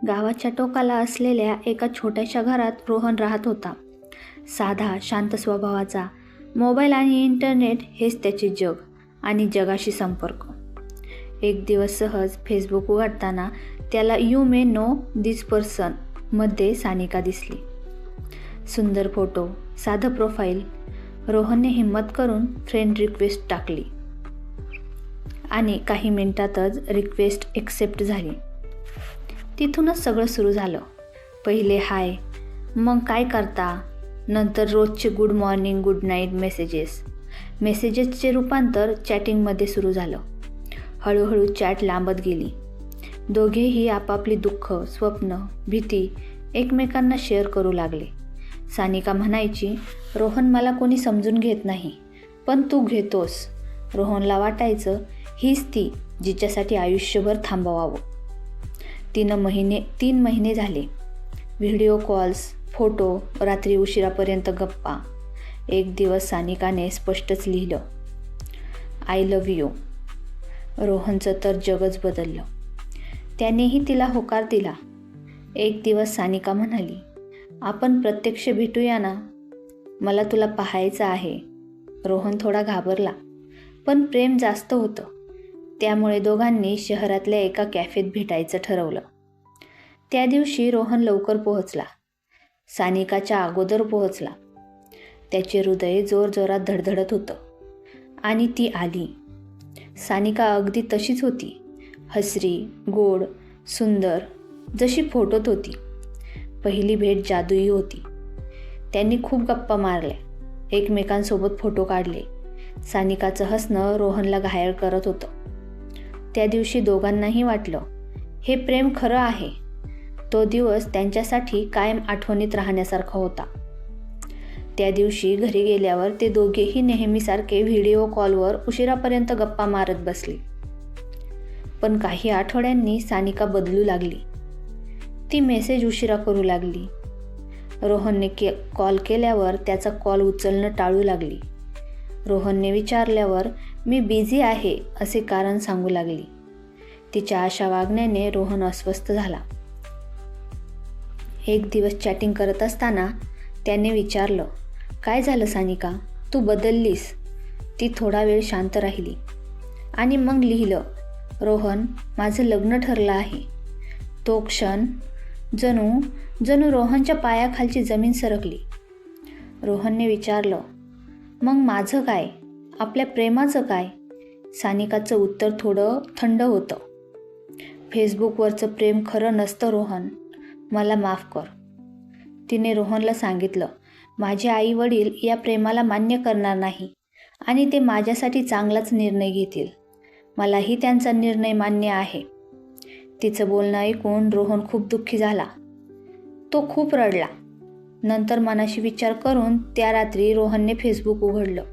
गावाच्या टोकाला असलेल्या एका छोट्याशा घरात रोहन राहत होता. साधा, शांत स्वभावाचा. मोबाईल आणि इंटरनेट हेच त्याचे जग आणि जगाशी संपर्क. एक दिवस सहज फेसबुक उघडताना त्याला "you may know this person" मध्ये सानिका दिसली. सुंदर फोटो, साधं प्रोफाईल. रोहनने हिम्मत करून फ्रेंड रिक्वेस्ट टाकली आणि काही मिनिटातच रिक्वेस्ट एक्सेप्ट झाली. तिथूनच सगळं सुरू झालं. पहिले हाय, मग काय करता, नंतर रोजचे गुड मॉर्निंग, गुड नाईट मेसेजेसचे रूपांतर चॅटिंगमध्ये सुरू झालं. हळूहळू चॅट लांबत गेली. दोघेही आपापली दुःख, स्वप्न, भीती एकमेकांना शेअर करू लागले. सानिका म्हणायची, "रोहन, मला कोणी समजून घेत नाही, पण तू घेतोस." रोहनला वाटायचं, हीच ती जिच्यासाठी आयुष्यभर थांबवावं. 3 महिने झाले. व्हिडिओ कॉल्स, फोटो, रात्री उशिरापर्यंत गप्पा. एक दिवस सानिकाने स्पष्टच लिहिलं, "आय लव्ह यू." रोहनचं तर जगच बदललं. त्यानेही तिला होकार दिला. एक दिवस सानिका म्हणाली, "आपण प्रत्यक्ष भेटूया ना? मला तुला पाहायचं आहे." रोहन थोडा घाबरला, पण प्रेम जास्त होतं. त्यामुळे दोघांनी शहरातल्या एका कॅफेत भेटायचं ठरवलं. त्या दिवशी रोहन लवकर पोहोचला. सानिकाच्या अगोदर पोहोचला. त्याचे हृदय जोरजोरात धडधडत होतं. आणि ती आली. सानिका अगदी तशीच होती. हसरी, गोड, सुंदर, जशी फोटोत होती. पहिली भेट जादुई होती. त्यांनी खूप गप्पा मारल्या, एकमेकांसोबत फोटो काढले. सानिकाचं हसणं रोहनला घायल करत होतं. त्या दिवशी दोघांनाही वाटलं, हे प्रेम खरं आहे. तो दिवस त्यांच्यासाठी कायम आठवणीत राहण्यासारखा होता. त्या दिवशी घरी गेल्यावर ते दोघेही नेहमीसारखे व्हिडिओ कॉलवर उशिरापर्यंत गप्पा मारत बसले. पण काही आठवड्यांनी सानिका बदलू लागली. ती मेसेज उशिरा करू लागली. रोहनने कॉल केल्यावर त्याचा कॉल उचलणं टाळू लागली. रोहनने विचारल्यावर "मी बिझी आहे" असे कारण सांगू लागली. तिच्या अशा वागण्याने रोहन अस्वस्थ झाला. एक दिवस चॅटिंग करत असताना त्याने विचारलं, "काय झालं सानिका, तू बदललीस?" ती थोडा वेळ शांत राहिली आणि मग लिहिलं, "रोहन, माझं लग्न ठरलं आहे." तो क्षण जणू रोहनच्या पायाखालची जमीन सरकली. रोहनने विचारलं, "मग माझं काय? आपल्या प्रेमाचं काय?" सानिकाचं उत्तर थोडं थंड होतं. "फेसबुकवरचं प्रेम खरं नसतं रोहन. मला माफ कर." तिने रोहनला सांगितलं, "माझे आई वडील या प्रेमाला मान्य करणार नाही आणि ते माझ्यासाठी चांगलाच निर्णय घेतील. मलाही त्यांचा निर्णय मान्य आहे." तिचं बोलणं ऐकून रोहन खूप दुःखी झाला. तो खूप रडला. नंतर मनाशी विचार करून त्या रात्री रोहनने फेसबुक उघडलं.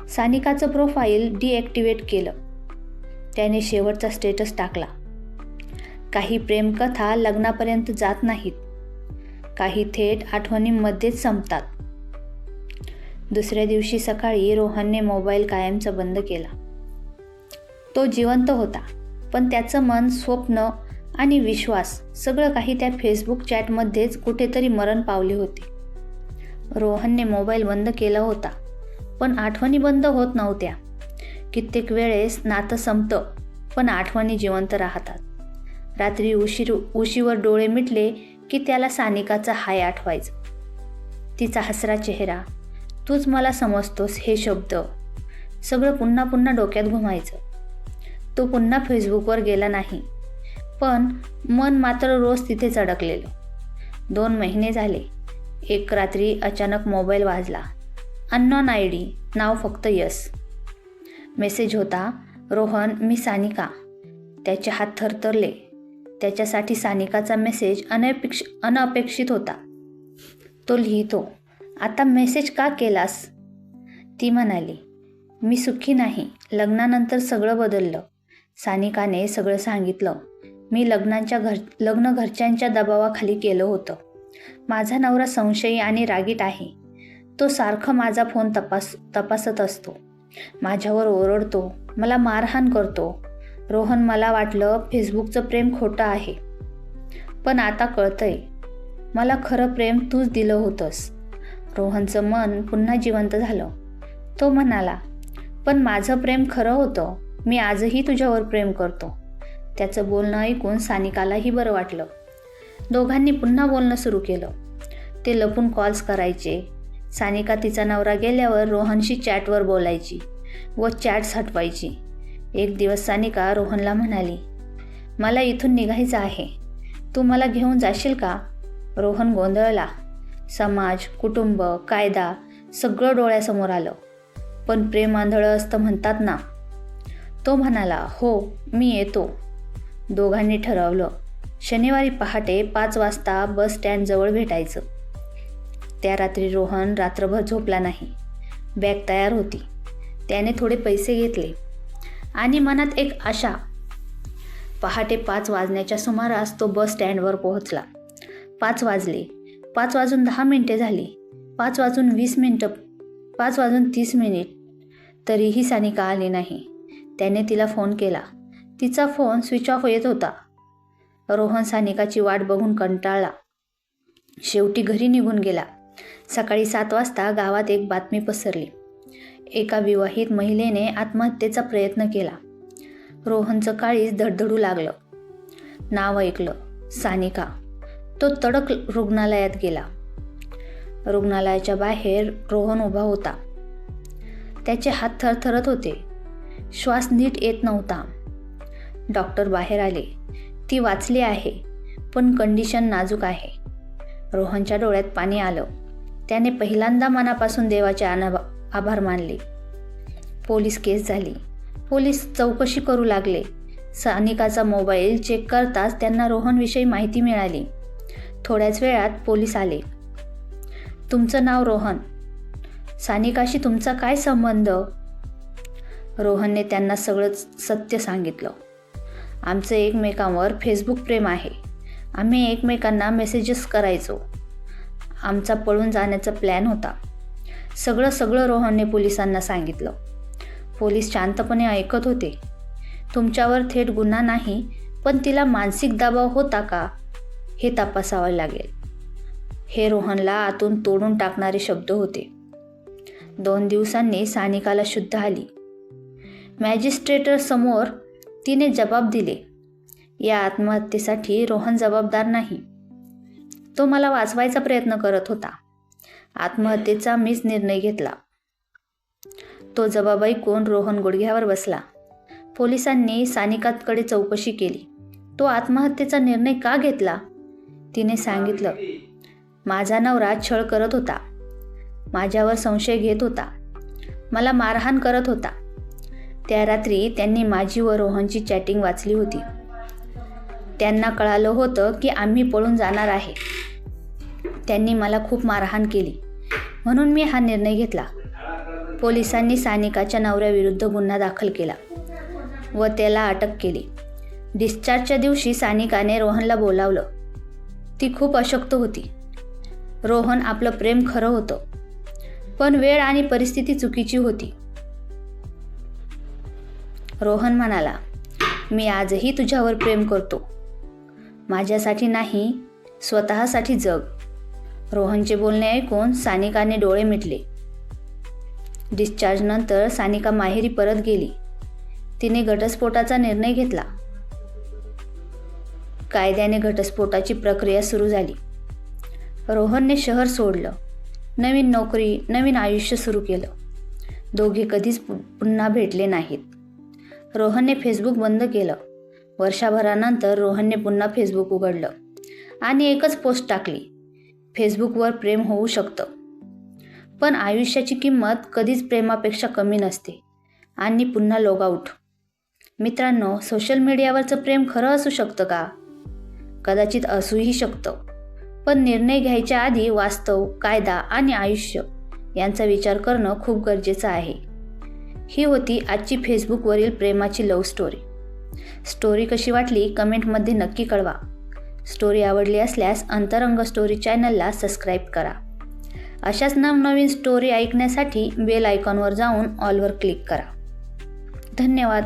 सानिकाचं प्रोफाईल डिॲक्टिवेट केलं. त्याने शेवटचा स्टेटस टाकला. काही प्रेमकथा लग्नापर्यंत जात नाहीत. काही थेट आठवणींमध्येच संपतात. दुसऱ्या दिवशी सकाळी रोहनने मोबाईल कायमचा बंद केला. तो जिवंत होता, पण त्याचं मन, स्वप्न आणि विश्वास सगळं काही त्या फेसबुक चॅटमध्येच कुठेतरी मरण पावले होते. रोहनने मोबाईल बंद केला होता, पण आठवणी बंद होत नव्हत्या. कित्येक वेळेस नातं संपतं, पण आठवणी जिवंत राहतात. रात्री उशीवर डोळे मिटले की त्याला सानिकाचा हाय आठवायचा. तिचा हसरा चेहरा, "तूच मला समजतोस" हे शब्द सगळं पुन्हा पुन्हा डोक्यात घुमायचं. तो पुन्हा फेसबुकवर गेला नाही, पण मन मात्र रोज तिथेच अडकलेलं. 2 महिने झाले. एक रात्री अचानक मोबाईल वाजला. अननोन आयडी, नाव फक्त यस. मेसेज होता, "रोहन, मी सानिका." त्याचे हात थरथरले. त्याच्यासाठी सानिकाचा मेसेज अनपेक्षित होता. तो लिहितो, "आता मेसेज का केलास?" ती म्हणाली, "मी सुखी नाही. लग्नानंतर सगळं बदललं." सानिकाने सगळं सांगितलं. "मी लग्न घरच्यांच्या दबावाखाली केलं होतं. माझा नवरा संशयी आणि रागीट आहे. तो सारखं माझा फोन तपासत असतो. माझ्यावर ओरडतो, मला मारहाण करतो. रोहन, मला वाटलं फेसबुकचं प्रेम खोटं आहे. पण आता कळतंय, मला खरं प्रेम तूच दिलं होतंस. रोहनचं मन पुन्हा जिवंत झालं. तो म्हणाला, पण माझं प्रेम खरं होतं. मी आजही तुझ्यावर प्रेम करतो. त्याचं बोलणं ऐकून सानिकालाही बरं वाटलं. दोघांनी पुन्हा बोलणं सुरू केलं. ते लपून कॉल्स करायचे. सानिका तिचा नवरा गेल्यावर रोहनशी चॅटवर बोलायची व चॅट्स हटवायची. एक दिवस सानिका रोहनला म्हणाली, मला इथून निघायचं आहे, तू मला घेऊन जाशील का? रोहन गोंधळला. समाज, कुटुंब, कायदा सगळं डोळ्यासमोर आलं. पण प्रेम आंधळं असतं म्हणतात ना. तो म्हणाला, हो, मी येतो. दोघांनी ठरवलं, शनिवारी पहाटे 5 वाजता बस स्टँडजवळ भेटायचं. त्या रात्री रोहन रात्रभर झोपला नाही. बॅग तयार होती. त्याने थोडे पैसे घेतले आणि मनात एक आशा. पहाटे 5 वाजण्याच्या सुमारास तो बस स्टँडवर पोहोचला. 5 वाजले. 5 वाजून 10 मिनिटे झाली. 5 वाजून 20 मिनिटं. 5 वाजून 30 मिनिट. तरीही सानिका आली नाही. त्याने तिला फोन केला. तिचा फोन स्विच ऑफ येत होता. रोहन सानिकाची वाट बघून कंटाळला. शेवटी घरी निघून गेला. सकाळी 7 वाजता गावात एक बातमी पसरली. एका विवाहित महिलेने आत्महत्येचा प्रयत्न केला. रोहनचं काळीज धडधडू लागलं. नाव ऐकलं, सानिका. तो तडक रुग्णालयात गेला. रुग्णालयाच्या बाहेर रोहन उभा होता. त्याचे हात थरथरत होते. श्वास नीट येत नव्हता. डॉक्टर बाहेर आले. ती वाचली आहे, पण कंडिशन नाजूक आहे. रोहनच्या डोळ्यात पाणी आलं. त्याने पहिल्यांदा मनापासून देवाचे आभार मानले. पोलीस केस झाली. पोलीस चौकशी करू लागले. सानिकाचा मोबाईल चेक करताच त्यांना रोहनविषयी माहिती मिळाली. थोड्याच वेळात पोलीस आले. तुमचं नाव रोहन. सानिकाशी तुमचा काय संबंध? रोहनने त्यांना सगळं सत्य सांगितलं. आमचं एकमेकांवर फेसबुक प्रेम आहे. आम्ही एकमेकांना मेसेजेस करायचो. आमचा पळून जाण्याचा प्लॅन होता. सगळं रोहनने पोलिसांना सांगितलं. पोलीस शांतपणे ऐकत होते. तुमच्यावर थेट गुन्हा नाही, पण तिला मानसिक दबाव होता का हे तपासावं लागेल. हे रोहनला आतून तोडून टाकणारे शब्द होते. 2 दिवसांनी सानिकाला शुद्ध आली. मॅजिस्ट्रेटसमोर तिने जबाब दिले, या आत्महत्येसाठी रोहन जबाबदार नाही. तो मला वाचवायचा प्रयत्न करत होता. आत्महत्येचा मीच निर्णय घेतला. तो जबाब ऐकून रोहन गुडघ्यावर बसला. पोलिसांनी सानिकाकडे चौकशी केली. तो आत्महत्येचा निर्णय का घेतला? तिने सांगितलं, माझा नवरा छळ करत होता. माझ्यावर संशय घेत होता. मला मारहाण करत होता. त्या रात्री त्यांनी माझी व रोहनची चॅटिंग वाचली होती. त्यांना कळालं होतं की आम्ही पळून जाणार आहे. त्यांनी मला खूप मारहाण केली, म्हणून मी हा निर्णय घेतला. पोलिसांनी सानिकाच्या नवऱ्याविरुद्ध गुन्हा दाखल केला व त्याला अटक केली. डिस्चार्जच्या दिवशी सानिकाने रोहनला बोलावलं. ती खूप अशक्त होती. रोहन आपलं प्रेम खरं होतं, पण वेळ आणि परिस्थिती चुकीची होती. रोहन म्हणाला, मी आजही तुझ्यावर प्रेम करतो. माझ्यासाठी नाही, स्वतःसाठी जग. रोहनचे बोलणे ऐकून सानिकाने डोळे मिटले. डिस्चार्जनंतर सानिका माहेरी परत गेली. तिने घटस्फोटाचा निर्णय घेतला. कायद्याने घटस्फोटाची प्रक्रिया सुरू झाली. रोहनने शहर सोडलं. नवीन नोकरी, नवीन आयुष्य सुरू केलं. दोघे कधीच पुन्हा भेटले नाहीत. रोहनने फेसबुक बंद केलं. वर्षभरानंतर रोहनने पुन्हा फेसबुक उघडलं आणि एकच पोस्ट टाकली, फेसबुकवर प्रेम होऊ शकतं, पण आयुष्याची किंमत कधीच प्रेमापेक्षा कमी नसते. आणि पुन्हा लॉगआउट. मित्रांनो, सोशल मीडियावरचं प्रेम खरं असू शकतं का? कदाचित असूही शकतं, पण निर्णय घ्यायच्या आधी वास्तव, कायदा आणि आयुष्य यांचा विचार करणं खूप गरजेचं आहे. ही होती आजची फेसबुकवरील प्रेमाची लव्ह स्टोरी कशी वाटली कमेंटमध्ये नक्की कळवा. स्टोरी आवडली असल्यास अंतरंग स्टोरी चॅनलला सबस्क्राईब करा. अशाच नवनवीन स्टोरी ऐकण्यासाठी बेल आयकॉनवर जाऊन ऑलवर क्लिक करा. धन्यवाद.